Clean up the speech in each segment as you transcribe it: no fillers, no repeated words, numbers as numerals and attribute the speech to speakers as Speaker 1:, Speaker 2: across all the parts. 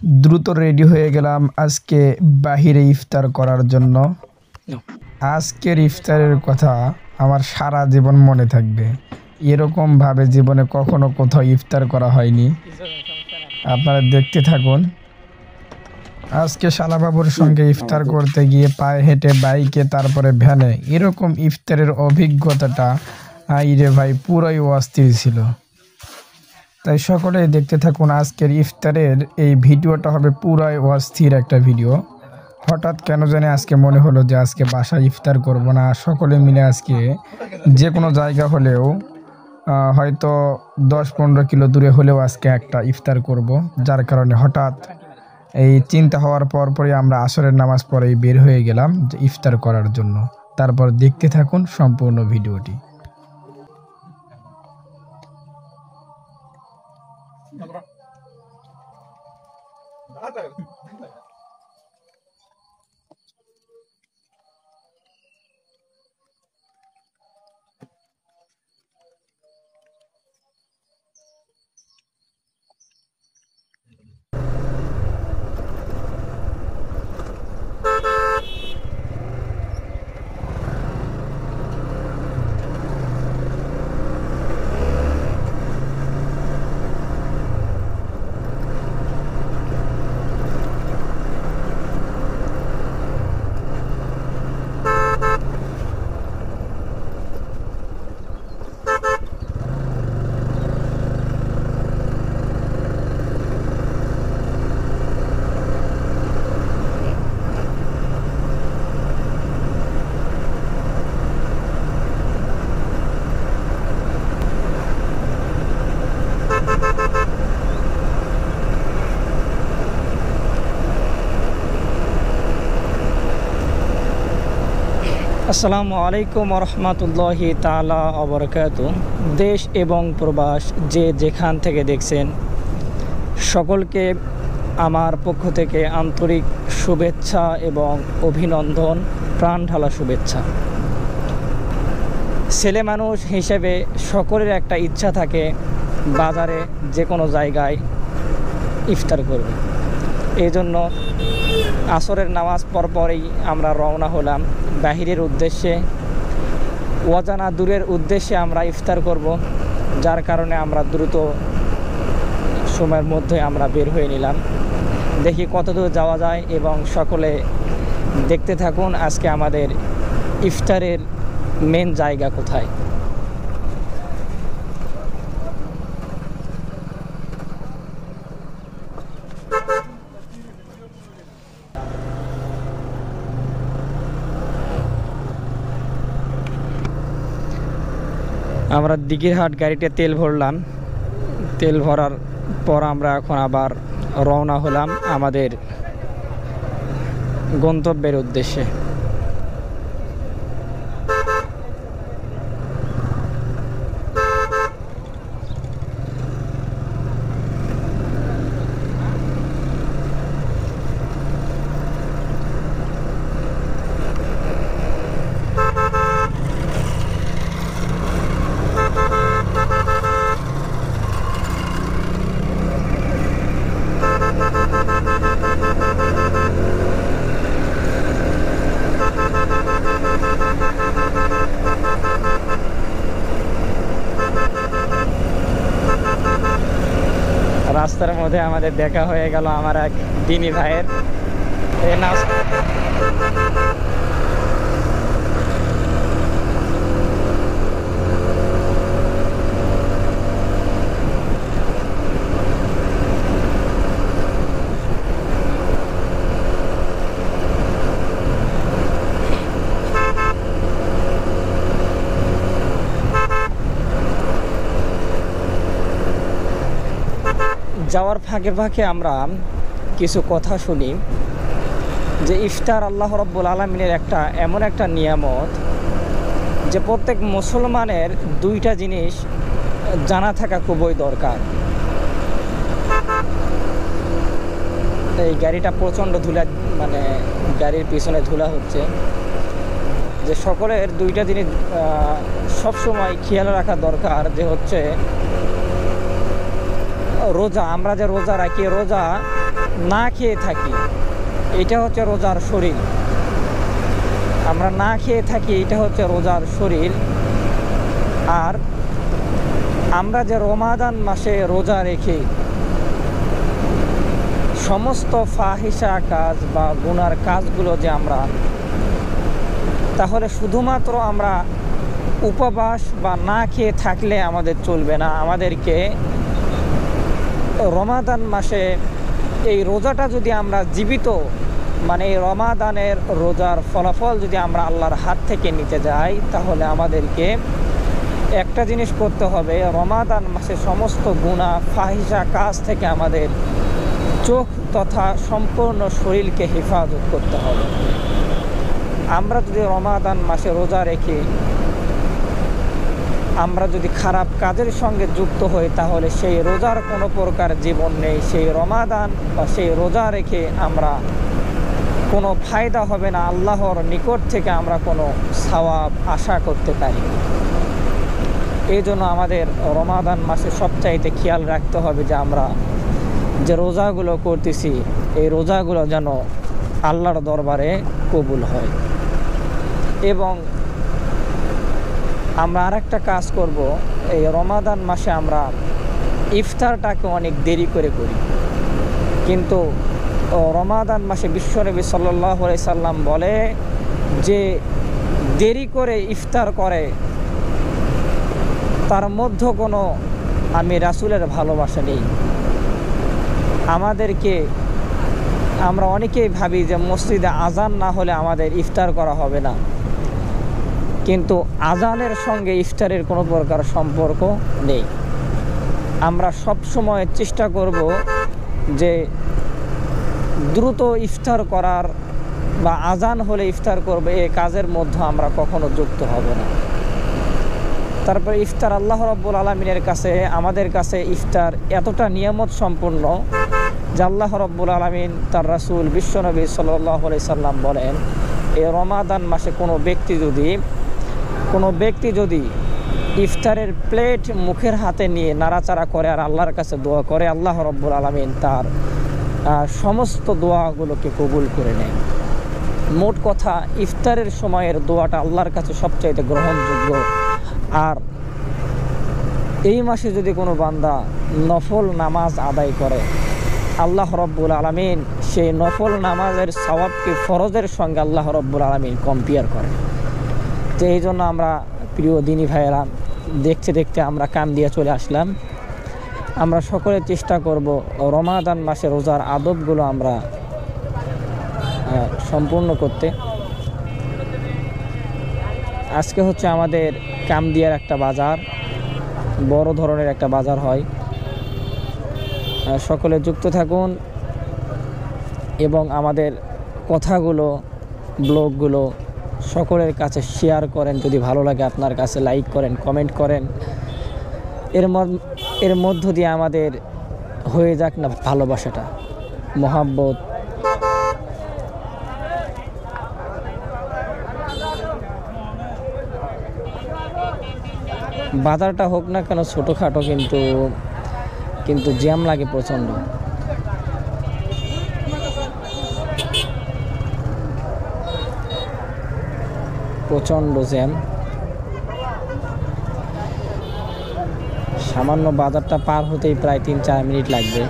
Speaker 1: দ্রুত রেডি হয়ে গেলাম আজকে বাহিরে ইফতার করার জন্য। আজকের ইফতারের কথা আমার সারা জীবন মনে থাকবে। এরকমভাবে জীবনে কখনো কোথাও ইফতার করা হয়নি। আপনারা দেখতে থাকুন। আজকে শালাবাবুর সঙ্গে ইফতার করতে গিয়ে পায়ে হেঁটে, বাইকে, তারপরে ভ্যানে, এরকম ইফতারের অভিজ্ঞতাটা আইরে ভাই পুরোই অস্থির ছিল। তাই সকলেই দেখতে থাকুন। আজকের ইফতারের এই ভিডিওটা হবে পুরাই অস্থির একটা ভিডিও। হঠাৎ কেন জানি আজকে মনে হলো যে আজকে বাসায় ইফতার করব না, সকলে মিলে আজকে যে কোনো জায়গা হলেও হয়তো 10-15 কিলো দূরে হলেও আজকে একটা ইফতার করব। যার কারণে হঠাৎ এই চিন্তা হওয়ার পরপরই আমরা আসরের নামাজ পড়েই বের হয়ে গেলাম যে ইফতার করার জন্য। তারপর দেখতে থাকুন সম্পূর্ণ ভিডিওটি।
Speaker 2: আসসালামু আলাইকুম রহমতুল্লাহি তাআলা ওয়া বারাকাতুহু। দেশ এবং প্রবাস যে যেখান থেকে দেখছেন সকলকে আমার পক্ষ থেকে আন্তরিক শুভেচ্ছা এবং অভিনন্দন, প্রাণ ঢালা শুভেচ্ছা। ছেলে মানুষ হিসেবে সকলের একটা ইচ্ছা থাকে বাজারে যে কোনো জায়গায় ইফতার করবে। এই জন্য আসরের নামাজ পরপরই আমরা রওনা হলাম বাহিরের উদ্দেশ্যে, অজানা দূরের উদ্দেশ্যে আমরা ইফতার করব। যার কারণে আমরা দ্রুত সময়ের মধ্যে আমরা বের হয়ে নিলাম। দেখি কত দূর যাওয়া যায় এবং সকলে দেখতে থাকুন আজকে আমাদের ইফতারের মেন জায়গা কোথায়। আমরা দিঘিরহাট গাড়িতে তেল ভরলাম। তেল ভরার পর আমরা এখন আবার রওনা হলাম আমাদের গন্তব্যের উদ্দেশ্যে। রাস্তার মধ্যে আমাদের দেখা হয়ে গেল আমার এক দিনী ভাইয়ের। যাওয়ার ফাঁকে ফাঁকে আমরা কিছু কথা শুনি যে ইফতার আল্লাহ রাব্বুল আলামিনের একটা এমন একটা নিয়ামত যে প্রত্যেক মুসলমানের দুইটা জিনিস জানা থাকা খুবই দরকার। এই গাড়িটা প্রচণ্ড ধুলা, মানে গাড়ির পিছনে ধুলা হচ্ছে, যে সকলের দুইটা জিনিস সবসময় খেয়াল রাখা দরকার, যে হচ্ছে রোজা, আমরা যে রোজা রাখি, রোজা না খেয়ে থাকি, এটা হচ্ছে রোজার শরীর। আমরা না খেয়ে থাকি, এটা হচ্ছে রোজার শরীর। আর আমরা যে রমাদান মাসে রোজা রেখে সমস্ত ফাহিশা কাজ বা গুনার কাজগুলো যে আমরা, তাহলে শুধুমাত্র আমরা উপবাস বা না খেয়ে থাকলে আমাদের চলবে না। আমাদেরকে রমাদান মাসে এই রোজাটা যদি আমরা জীবিত, মানে এই রমাদানের রোজার ফলাফল যদি আমরা আল্লাহর হাত থেকে নিতে যাই, তাহলে আমাদেরকে একটা জিনিস করতে হবে, রমাদান মাসে সমস্ত গুনাহ ফাহিশা কাজ থেকে আমাদের চোখ তথা সম্পূর্ণ শরীরকে হেফাজত করতে হবে। আমরা যদি রমাদান মাসে রোজা রেখে আমরা যদি খারাপ কাজের সঙ্গে যুক্ত হই, তাহলে সেই রোজার কোনো প্রকার জীবন নেই। সেই রমাদান বা সেই রোজা রেখে আমরা কোনো ফায়দা হবে না, আল্লাহর নিকট থেকে আমরা কোনো সওয়াব আশা করতে পারি। এই জন্য আমাদের রমাদান মাসে সবচাইতে খেয়াল রাখতে হবে যে আমরা যে রোজাগুলো করতেছি, এই রোজাগুলো যেন আল্লাহর দরবারে কবুল হয়। এবং আমরা আরেকটা কাজ করব, এই রমাদান মাসে আমরা ইফতারটাকে অনেক দেরি করে করি, কিন্তু রমাদান মাসে বিশ্বনবী সাল্লাল্লাহু আলাইহি সাল্লাম বলে যে দেরি করে ইফতার করে তার মধ্যে কোনো আমি রাসূলের ভালোবাসা নেই। আমরা অনেকেই ভাবি যে মসজিদে আজান না হলে আমাদের ইফতার করা হবে না, কিন্তু আজানের সঙ্গে ইফতারের কোনো প্রকার সম্পর্ক নেই। আমরা সব সময় চেষ্টা করব যে দ্রুত ইফতার করার বা আজান হলে ইফতার করবে, এই কাজের মধ্যে আমরা কখনো যুক্ত হব না। তারপরে ইফতার আল্লাহ রাব্বুল আলামিনের কাছে, আমাদের কাছে ইফতার এতটা নিয়ামত সম্পূর্ণ যে আল্লাহ রাব্বুল আলামিন তার রাসূল বিশ্বনবী সাল্লাল্লাহু আলাইহি সাল্লাম বলেন, এই রমাদান মাসে কোনো ব্যক্তি যদি ইফতারের প্লেট মুখের হাতে নিয়ে নাড়াচাড়া করে আর আল্লাহর কাছে দোয়া করে, আল্লাহ রাব্বুল আলামিন তার সমস্ত দোয়াগুলোকে কবুল করে নেয়। মোট কথা, ইফতারের সময়ের দোয়াটা আল্লাহর কাছে সবচাইতে গ্রহণযোগ্য। আর এই মাসে যদি কোনো বান্দা নফল নামাজ আদায় করে, আল্লাহ রাব্বুল আলামিন সেই নফল নামাজের সওয়াবকে ফরজের সঙ্গে আল্লাহ রাব্বুল আলামিন কম্পেয়ার করে। তো এই জন্য আমরা প্রিয় দিনী ভাইয়েরা, দেখতে দেখতে আমরা কাম দিয়ে চলে আসলাম। আমরা সকলে চেষ্টা করব রমাদান মাসে রোজার আদবগুলো আমরা সম্পূর্ণ করতে। আজকে হচ্ছে আমাদের কামদিয়ার একটা বাজার, বড় ধরনের একটা বাজার হয়। সকলে যুক্ত থাকুন এবং আমাদের কথাগুলো, ব্লগগুলো সকলের কাছে শেয়ার করেন। যদি ভালো লাগে আপনার কাছে লাইক করেন, কমেন্ট করেন। এর মধ্য দিয়ে আমাদের হয়ে যাক না ভালোবাসাটা, মহাব্বত। বাজারটা হোক না কেন ছোটোখাটো, কিন্তু জ্যাম লাগে প্রচণ্ড। জ্যাম। সামান্য বাজারটা পার হতেই প্রায় 3-4 মিনিট লাগবে।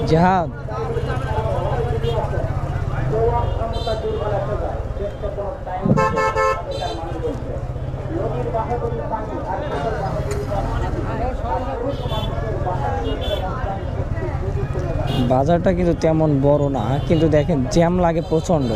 Speaker 2: জিহাদ বাজারটা কিন্তু তেমন বড় না, কিন্তু দেখেন জ্যাম লাগে প্রচণ্ড।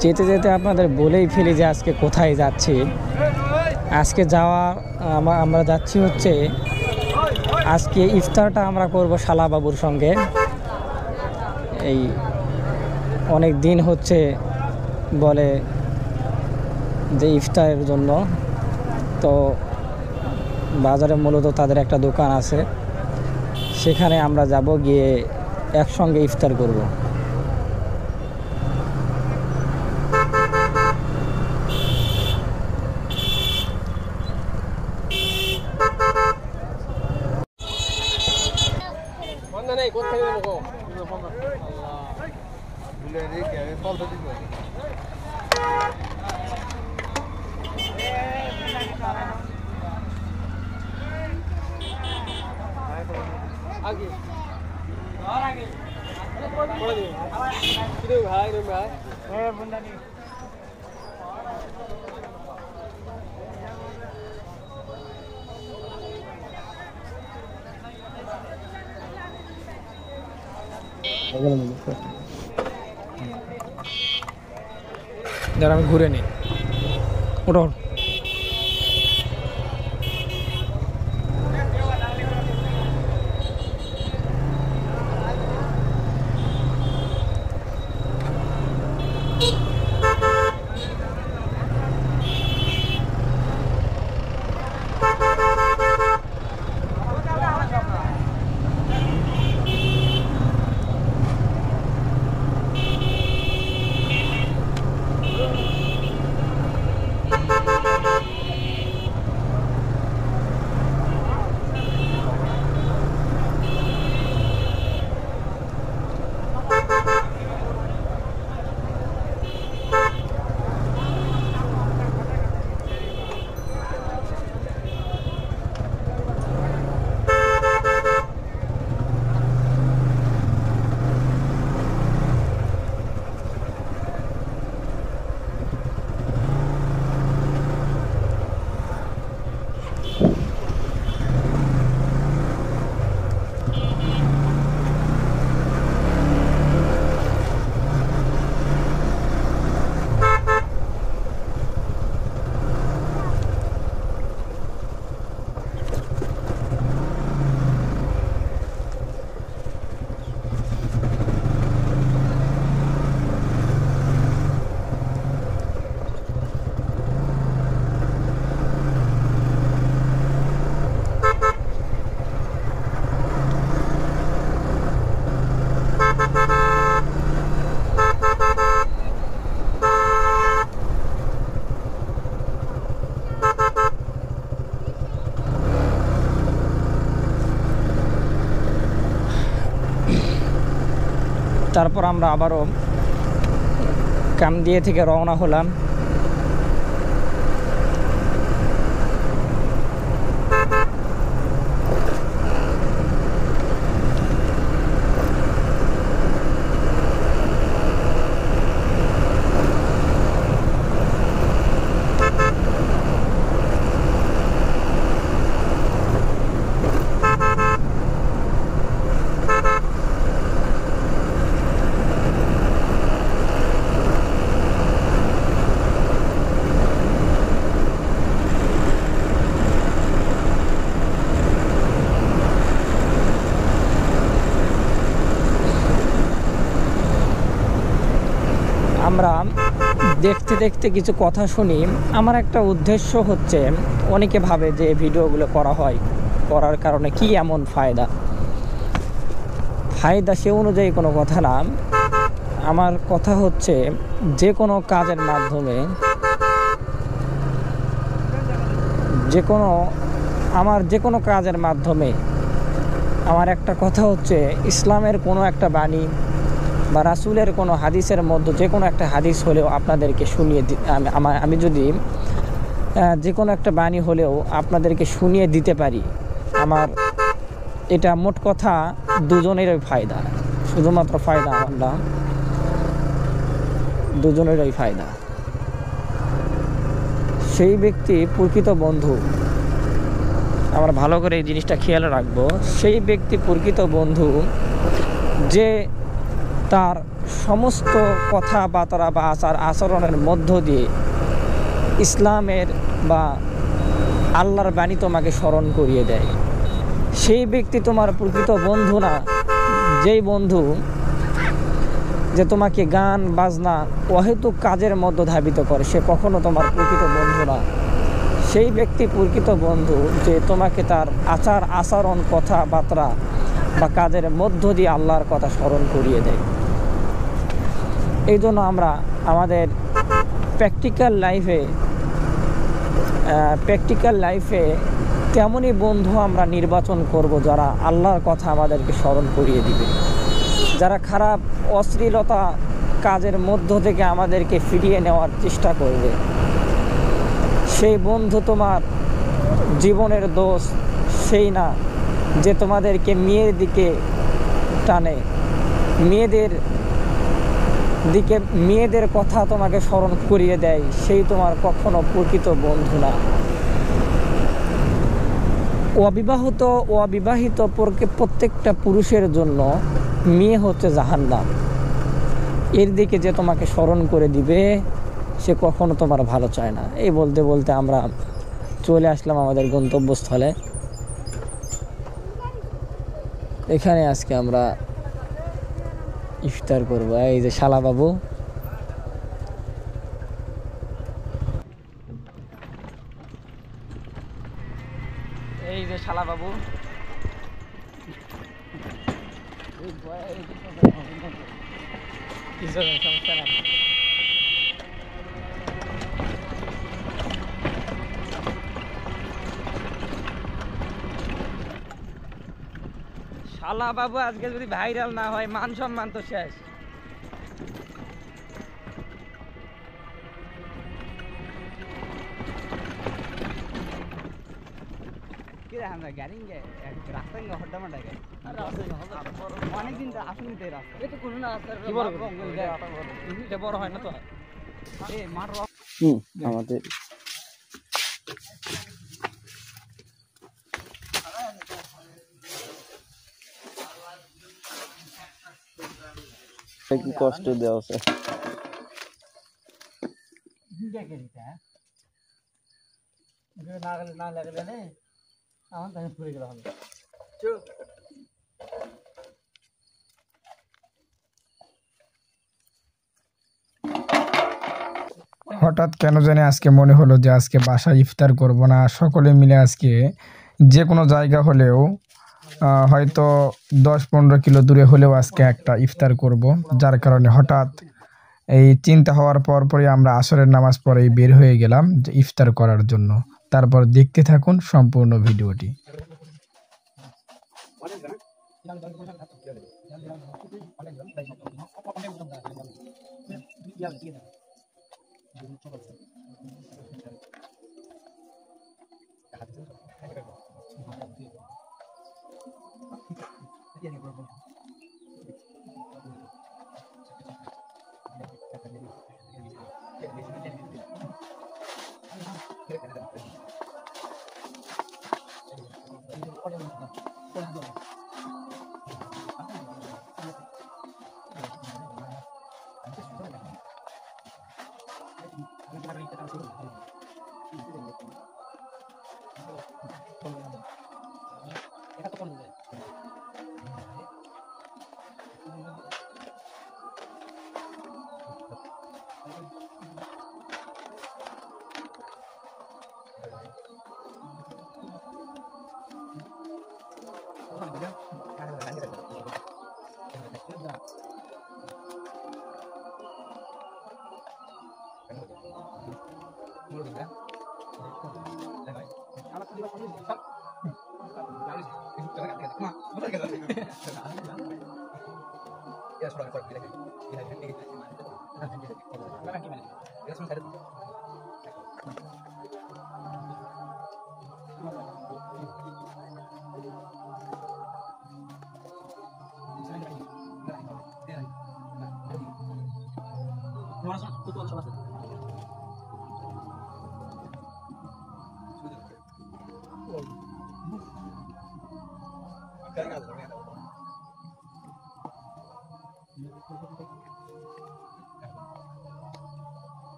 Speaker 2: যেতে যেতে আপনাদের বলেই ফেলি যে আজকে কোথায় যাচ্ছি। আজকে আমরা যাচ্ছি হচ্ছে, আজকে ইফতারটা আমরা করব শালাবাবুর সঙ্গে। এই অনেক দিন হচ্ছে বলে যে ইফতারের জন্য, তো বাজারে মূলত তাদের একটা দোকান আছে, সেখানে আমরা যাব, গিয়ে একসঙ্গে ইফতার করব। দাঁড়া, আমি ঘুরে নিই। ওটা তারপর আমরা আবারও কামদিয়া থেকে রওনা হলাম। আমরা দেখতে দেখতে কিছু কথা শুনি। আমার একটা উদ্দেশ্য হচ্ছে, অনেকে ভাবে যে ভিডিওগুলো করার কারণে কি এমন ফায়দা সে অনুযায়ী কোনো কথা না। আমার কথা হচ্ছে, যে কোনো কাজের মাধ্যমে যে কোনো কাজের মাধ্যমে আমার একটা কথা হচ্ছে, ইসলামের কোনো একটা বাণী বা রাসূলের কোনো হাদিসের মধ্যে যে কোনো একটা হাদিস হলেও আপনাদেরকে শুনিয়ে আমি যদি যে কোনো একটা বাণী হলেও আপনাদেরকে শুনিয়ে দিতে পারি, আমার এটা মোট কথা দুজনেরই ফায়দা, শুধুমাত্র ফায়দা আমার না, দুজনেরই ফায়দা। সেই ব্যক্তি প্রকৃত বন্ধু, আমরা ভালো করে এই জিনিসটা খেয়াল রাখবো, সেই ব্যক্তি প্রকৃত বন্ধু যে তার সমস্ত কথাবার্তা বা আচার আচরণের মধ্য দিয়ে ইসলামের বা আল্লাহর বাণী তোমাকে স্মরণ করিয়ে দেয়। সেই ব্যক্তি তোমার প্রকৃত বন্ধু না। যেই বন্ধু যে তোমাকে গান বাজনা অহেতুক কাজের মধ্যে ধাবিত করে, সে কখনো তোমার প্রকৃত বন্ধু না। সেই ব্যক্তি প্রকৃত বন্ধু যে তোমাকে তার আচার আচরণ কথাবার্তা বা কাজের মধ্য দিয়ে আল্লাহর কথা স্মরণ করিয়ে দেয়। এই জন্য আমরা আমাদের প্র্যাকটিক্যাল লাইফে তেমনই বন্ধু আমরা নির্বাচন করব যারা আল্লাহর কথা আমাদেরকে স্মরণ করিয়ে দিবে, যারা খারাপ অশ্লীলতা কাজের মধ্য থেকে আমাদেরকে ফিরিয়ে নেওয়ার চেষ্টা করবে। সেই বন্ধু তোমার জীবনের দোষ সেই না যে তোমাদেরকে মেয়ের দিকে টানে, মেয়েদের কথা তোমাকে স্মরণ করিয়ে দেয়, সেই তোমার কখনো প্রকৃত বন্ধু না। অবিবাহিত প্রত্যেকটা পুরুষের জন্য মেয়ে হচ্ছে জাহান্নাম। এর দিকে যে তোমাকে স্মরণ করে দিবে সে কখনো তোমার ভালো চায় না। এই বলতে বলতে আমরা চলে আসলাম আমাদের গন্তব্যস্থলে। এখানে আজকে আমরা ইফতার করব। এই যে শালা বাবু, এই যে শালা বাবু, সমস্যা না। শালা বাবু আজকে যদি ভাইরাল না হয় মান সম্মান তো শেষ। অনেকদিন আসুন বড় হয় না তো আমাদের কষ্ট দেওয়া আছে। না লাগলে আমার তাকে পুড়ে গেল হবে।
Speaker 1: হঠাৎ কেন জানি আজকে মনে হলো যে আজকে বাসায় ইফতার করব না, সকলে মিলে আজকে যে কোনো জায়গা হলেও হয়তো 10-15 কিলো দূরে হলেও আজকে একটা ইফতার করব। যার কারণে হঠাৎ এই চিন্তা হওয়ার পরপরই আমরা আসরের নামাজ পড়েই বের হয়ে গেলাম যে ইফতার করার জন্য। তারপর দেখতে থাকুন সম্পূর্ণ ভিডিওটি।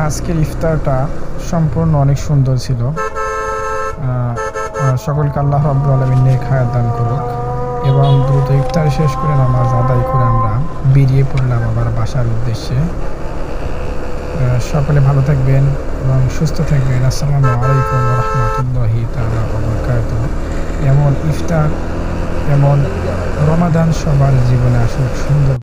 Speaker 1: আজকের ইফতারটা সম্পূর্ণ অনেক সুন্দর ছিল। সকলকে আল্লাহ রাব্বুল আলামিন নেক হায়াত দান করুক এবং দ্রুত ইফতার শেষ করে নামাজ আদায় করে আমরা বেরিয়ে পড়লাম আবার বাসার উদ্দেশ্যে। সকলে ভালো থাকবেন এবং সুস্থ থাকবেন। আসসালামু আলাইকুম ওয়া রাহমাতুল্লাহি তাআলা ওয়া বারাকাতুহু। এমন ইফতার, এমন রমাদান সবার জীবনে আসুক সুন্দর।